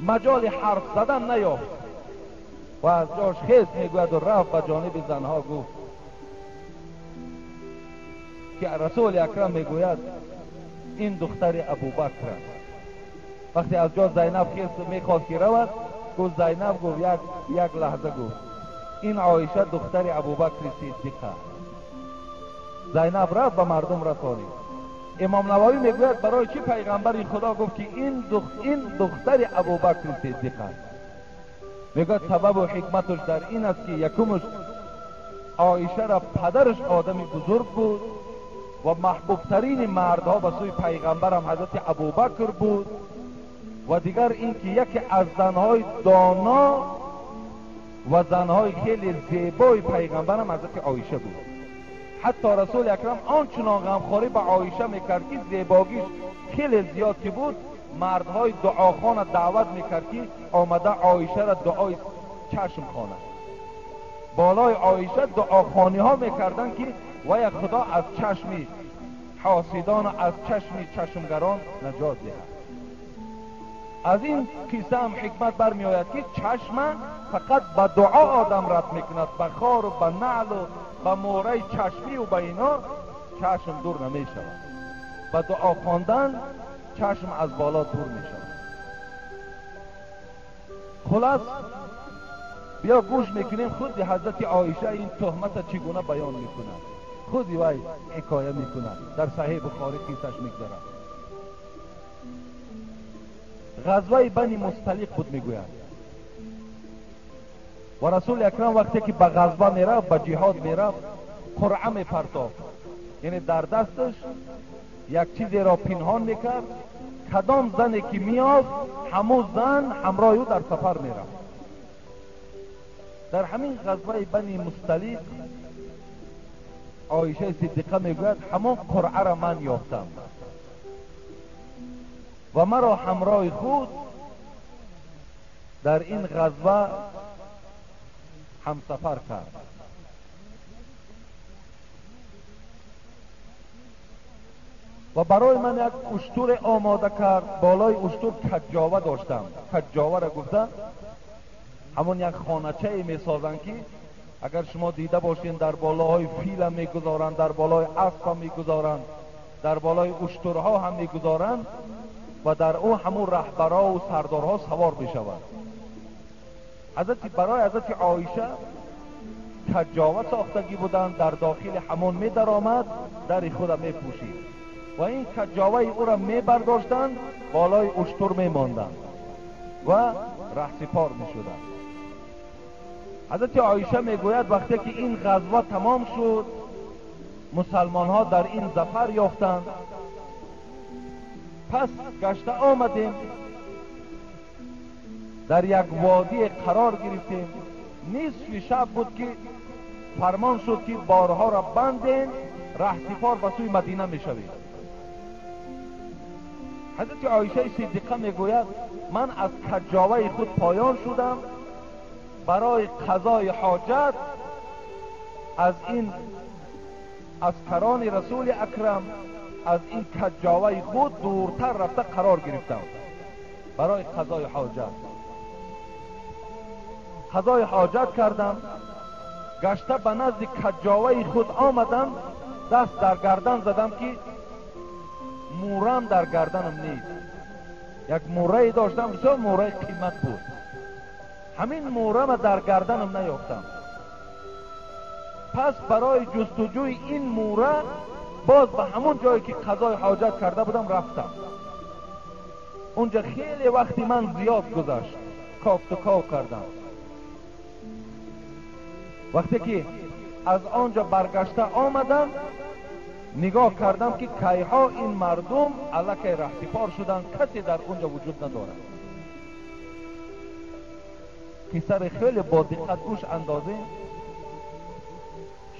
مجال حرف زدن نیافت و از جاش خیست میگوید و رفت به جانب زنها. گفت که رسول اکرم میگوید این دختر ابوبکر است. وقتی از جا زینب خیست میخواست که رود، گفت زینب، گفت یک لحظه، گفت این عایشه دختر ابوبکر صدیق است. زینب رفت به مردم رسانید. امام نووی میگوید برای چی پیغمبر خدا گفت که این دختر ابوبکر صدیق است؟ میگوید سبب و حکمتش در این است که یکمش عایشه را پدرش آدمی بزرگ بود و محبوب ترین مردها به سوی پیغمبر هم حضرت ابوبکر بود و دیگر این که یکی از زنهای دانا و زنهای خیلی زیبای پیغمبر هم حضرت عایشه بود. حتی رسول اکرم آنچنان غمخواری به عایشه میکرد که زیباگیش خیلی زیاد که بود، مردهای دعاخانه دعوت میکرد که آمده عایشه را دعای چشم خانه. بالای عایشه دعاخانی ها میکردن که وای خدا از چشم حاسدان و از چشم چشمگران نجات دهد. از این قصه هم حکمت برمی آید که چشم فقط به دعا آدم رد میکند، به خار و به نعل و به موره چشمی و به اینا چشم دور نمی شود. به دعا خواندن چشم از بالا دور می شود. خلاص بیا گوش میکنیم خود حضرت عایشه این تهمت چگونه بیان میکند. خودی وای حکایه میکند، در صحیح بخاری قصهش میگذارد. غزوه بنی مستلق بود میگوید و رسول اکرم وقتی که به غزوه میرفت، به جهاد میرفت، قرعه میپرتافت، یعنی در دستش یک چیزی را پنهان میکرد، کدام زنی که میاد همون زن همراه او در سفر میرفت. در همین غزوه بنی مستلیق عایشه صدیقه میگوید همون قرعه را من یافتم و مرا همراه خود در این غزوه همسفر کرد. و برای من یک اشتر آماده کرد. بالای اشتر کجاوه داشتم. کجاوه را گفتن همون یک خانچه میسازن که اگر شما دیده باشین در بالاهای فیل هم میگذارن، در بالای اسب هم میگذارن، در بالای اشترها هم میگذارن و در او همون رهبرها و سردارها سوار میشوند. برای حضرت عایشه کجاوه ساختگی بودند، در داخل همون می در آمد، در خود می پوشید و این کجاوه او را می برداشتند، بالای اشتر می ماندند و رهسپار می شدند. حضرت عایشه می گوید وقتی که این غزوه تمام شد، مسلمان ها در این ظفر یافتند، پس گشته آمدیم، در یک وادی قرار گرفتیم. نصف شب بود که فرمان شد که بارها را بندین، رهسپار به سوی مدینه می شوید. حضرت عایشه صدیقه می گوید من از کجاوه خود پایان شدم، برای قضای حاجت از این اسکران رسول اکرم از این کجاوه خود دورتر رفته قرار گرفتم برای قضای حاجت. قضای حاجت کردم، گشته به نزد کجاوه خود آمدم، دست در گردن زدم که مورم در گردنم نیست. یک موره داشتم، بسیار موره قیمت بود، همین مورم در گردنم نیافتم. پس برای جستجوی این موره باز به همون جایی که قضای حاجت کرده بودم رفتم. اونجا خیلی وقتی من زیاد گذشت، کاف و کاف کردم. وقتی که از آنجا برگشته آمدم، نگاه کردم که کیها این مردم الکی رهسپار شدن، کسی در اونجا وجود ندارد. پسر خیلی با دقت گوش اندازه،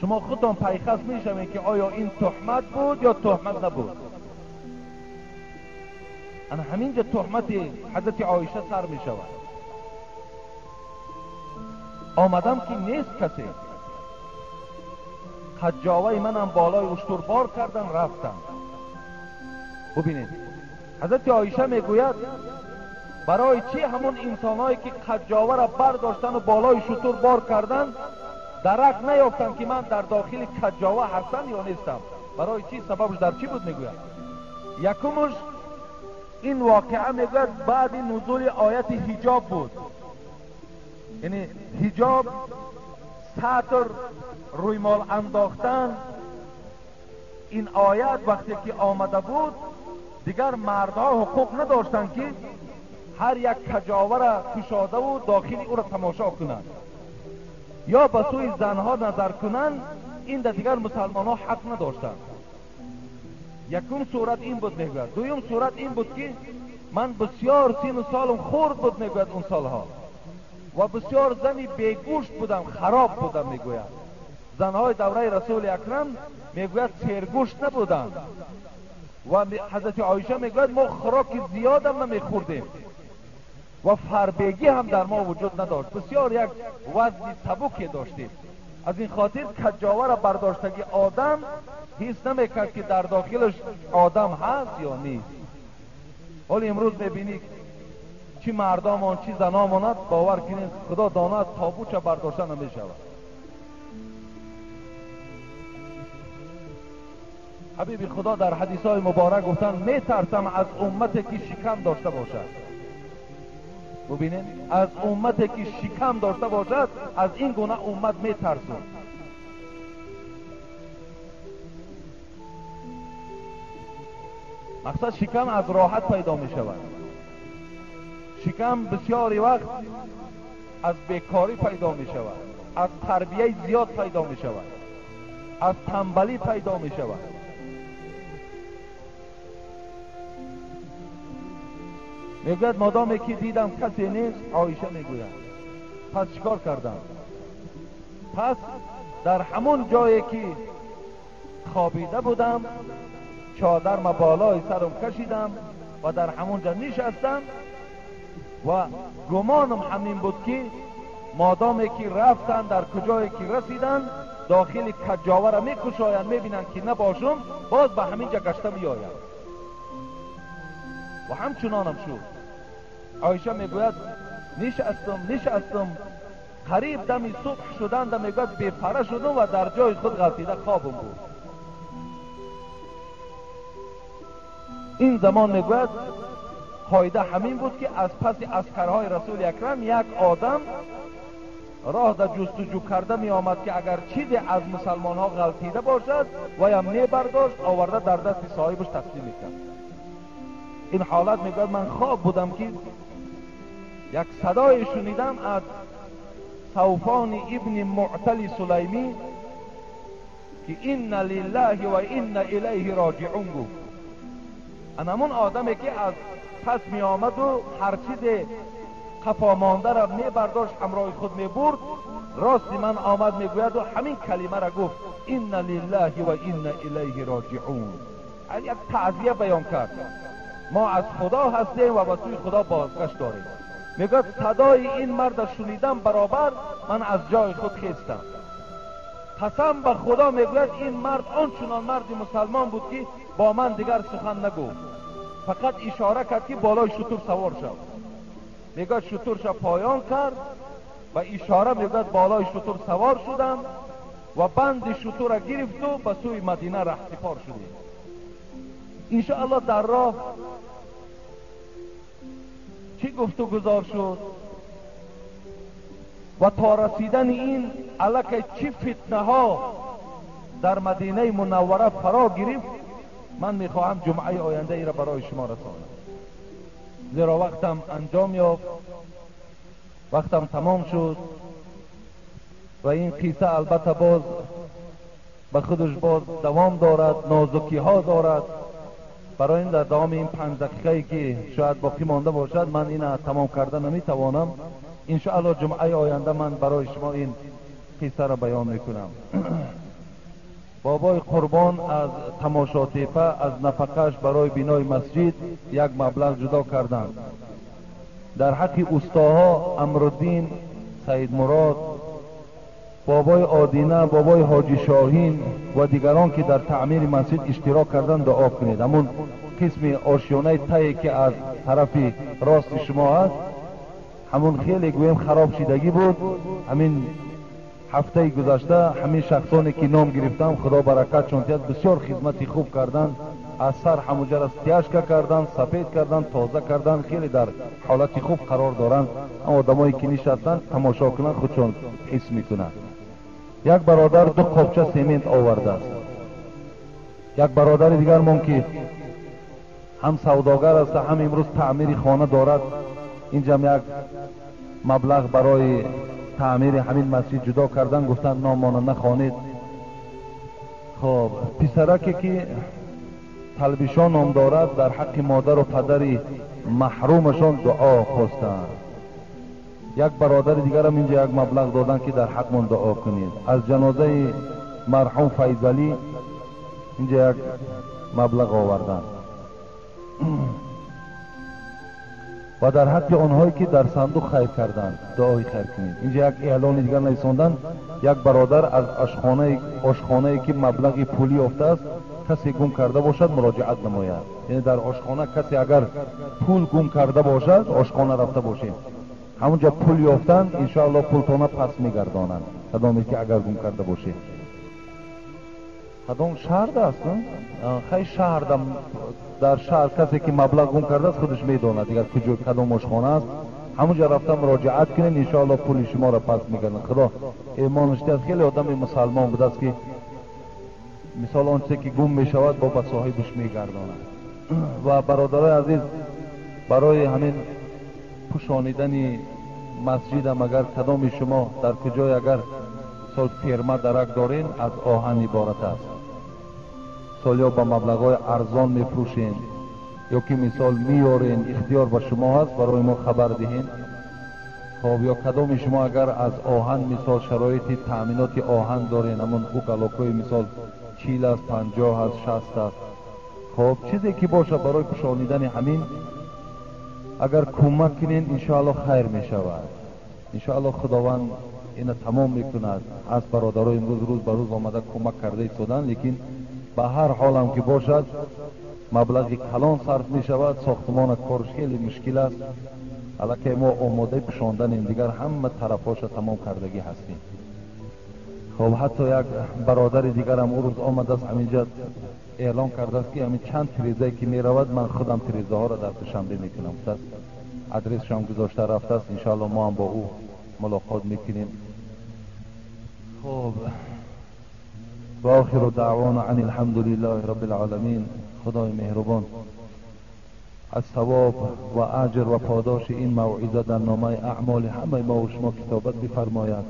شما خودتان پیخست میشوین که آیا این تهمت بود یا تهمت نبود. انا همینجا تهمت حضرت عایشه سر میشود. آمدم که نیست کسی، کجاوه منم بالای اشتر بار کردن رفتم. ببینید حضرت عایشه میگوید برای چی همون انسانهایی که کجاوه را برداشتن و بالای شتر بار کردن درک نیافتن که من در داخل کجاوه هستم یا نیستم؟ برای چی؟ سببش در چی بود؟ میگوید یکمش این واقعه میگوید بعد نزول آیت حجاب بود. یعنی حجاب، ساتر، روی مال انداختن، این آیت وقتی که آمده بود دیگر مردها حقوق نداشتن که هر یک کجاوه را کشاده و داخل او را تماشا کنند یا به سوی زنها نظر کنند. این دیگر مسلمان ها حق نداشتند. یکم صورت این بود میگوید. دویم صورت این بود که من بسیار سین و سالم خورد بود میگوید اون سالها و بسیار زنی بیگوشت بودم، خراب بودم میگوید. زنهای دوره رسول اکرم میگوید سیرگوشت نبودند و حضرت عایشه میگوید ما خوراک زیاد هم نمیخوردیم و فربگی هم در ما وجود نداشت. بسیار یک وزن سبکی داشتیم. از این خاطر کجاوه را برداشتگی آدم حس نمیکرد که در داخلش آدم هست یا نیست. ولی امروز میبینید چی مردمان چی زنامانت، باور کنید خدا داند تابوت برداشته نمیشود. حبیب خدا در حدیث های مبارک گفتن میترسم از امتی که شکم داشته باشد. ببینید از امتی که شکم داشته باشد، از این گونه امت میترسم. مقصد شکم از راحت پیدا می شود. شکم بسیاری وقت از بیکاری پیدا می شود، از تربیه زیاد پیدا می شود. از تنبلی پیدا می شود. میگوید مادامی که دیدم کسی نیست، عایشه میگوید پس چیکار کردم؟ پس در همون جایی که خوابیده بودم چادر ما بالای سرم کشیدم و در همونجا نشستم و گمانم همین بود که مادامی که رفتن در کجایی که رسیدن داخل کجاوه را میکشاین، میبینن که نباشم، باز به همینجا گشته میآیم و همچنانم شد. عایشه میگوید نشستم قریب دمی صبح شدند، میگوید بیپره شدم و در جای خود غلطیده خوابم بود. این زمان میگوید قاعده همین بود که از پس عسکرهای رسول اکرم یک آدم راه در جستجو کرده می آمد که اگر چیزی از مسلمان ها غلطیده باشد و هم می برداشت آورده در دست صاحبش تقسیم میکرد. این حالت میگوید من خواب بودم که یک صدای شنیدم از صوفان ابن معتل سلیمی که این لله و این الیه راجعون گفت. همون آدمی که از پس می آمد و هر چیز قفا مانده را می برداشت همراه خود می برد، راستی من آمد می گوید و همین کلمه را گفت این لله و این الیه راجعون. یک تعزیه بیان کرد، ما از خدا هستیم و به سوی خدا بازگشت داریم. میگوید صدای این مرد شنیدم برابر من از جای خود خیستم. قسم به خدا میگوید این مرد آنچنان مرد مسلمان بود که با من دیگر سخن نگفت، فقط اشاره کرد که بالای شتر سوار شد. میگوید شترش پایان کرد و اشاره میگوید بالای شتر سوار شدم و بند شتر را گرفت و به سوی مدینه رهسپار شدیم. انشاءالله در راه چی گفت و گذار شد و تا رسیدن این الک چی فتنه ها در مدینه منوره فرا گرفت، من میخواهم جمعه آینده ای را برای شما رسانم، زیرا وقتم انجام یافت، وقتم تمام شد و این قصه البته باز به خودش باز دوام دارد، نازکی ها دارد. برای این در دوام این 5 دقیقه که شاید باقی مانده باشد من این تمام کرده نمیتوانم. انشاءالله جمعه آینده من برای شما این قصه را بیان میکنم. بابای قربان از تماشا تیپه از نفقش برای بینای مسجد یک مبلغ جدا کردند. در حق استاها امرالدین، سید مراد، بابای آدینه، بابای حاجی شاهین و دیگران که در تعمیر مسجد اشتراک کردند دعا کنید. همون قسم آشیانه تایی که از طرف راست شما هست همون خیلی گویم خراب شدگی بود. همین هفته گذشته همین شخصانی که نام گرفتم خدا برکت چونتیت بسیار خدمتی خوب کردند، از سر همونجا را استیاشکا کردند، سفید کردند، تازه کردند، خیلی در حالت خوب قرار دارند. اما آدمایی که نشستند تماشا کنند خودشون حس میکنند. یک برادر 2 قابچه سیمنت آورده است. یک برادر دیگر من که هم سوداگر است هم امروز تعمیر خانه دارد، اینجا یک مبلغ برای تعمیر همین مسجد جدا کردن، گفتن نامانه نخوانید. خب پسرکی که طلبشان نام دارد در حق مادر و پدر محرومشان دعا خواستند. یک برادر دیگر هم اینجا یک مبلغ دادن که در حق من دعا کنید. از جنازه مرحوم فیضلی اینجا یک مبلغ آوردن و در حق آنهایی که در صندوق خیر کردند دعای خیر کنید. اینجا یک اعلان دیگر نویساندن، یک برادر از آشخانه که مبلغ پولی یافته است کسی گم کرده باشد مراجعت نماید. یعنی در آشخانه کسی اگر پول گم کرده باشد آشخانه رفته باشید، همونجا پول یافتند انشاءالله پولتانه پس میگردانند. کدامی که اگر گم کرده باشید کدام شهر است؟ خیلی شهر در شهر کسی که مبلغ گم کرده است خودش میداند دیگر کجا کدام آشخانه است، همونجا رفتن مراجعت کنین انشاءالله پول شما را پس میگردند. خدا ایمانش از خیلی آدم مسلمان بوده است که مثال آنچه که گم میشود با به صاحبش میگرداند. و برادرای عزیز برای همین پوشانیدن مسجد هم اگر کدام شما در کجای اگر مثال فرما درک دارین از آهن عبارت است. مثال یا با مبلغ‌های ارزان میفروشین یا که مثال میارین، اختیار به شما هست برای ما خبر دهین. خب یا کدام شما اگر از آهن مثال شرایط تأمینات آهن دارین، همون اوکالاکوی مثال 40 است، 50 است، 60 است، خب چیزی که باشه برای پوشانیدن همین اگر کمک کنین انشاءالله خیر می شود. انشاءالله خداوند این تمام میکند. از برادرای امروز روز به روز آمده کمک کرده ایستادن، لیکن به هر حال هم که باشد مبلغی کلان صرف می شود. ساختمان کارش خیلی مشکل است. البته ما آماده پوشاندن این دیگر همه طرفاش تمام کردگی هستیم. خب حتی یک برادر دیگر هم او روز آمده است همینجا اعلان کرده است که همین چند تریزه که می رود من خودم تریزه ها را در دوشنبه میکنم. پس ادرسش هم گذاشته رفته است. انشاءالله ما هم با او ملاقات میکنیم. خب و آخر دعوانا عن الحمد لله رب العالمین. خدای مهربان از ثواب و اجر و پاداش این موعظه در نامه اعمال همه ما و شما کتابت بفرماید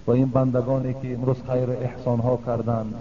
و این بندگانی که امروز خیر احسان ها کردند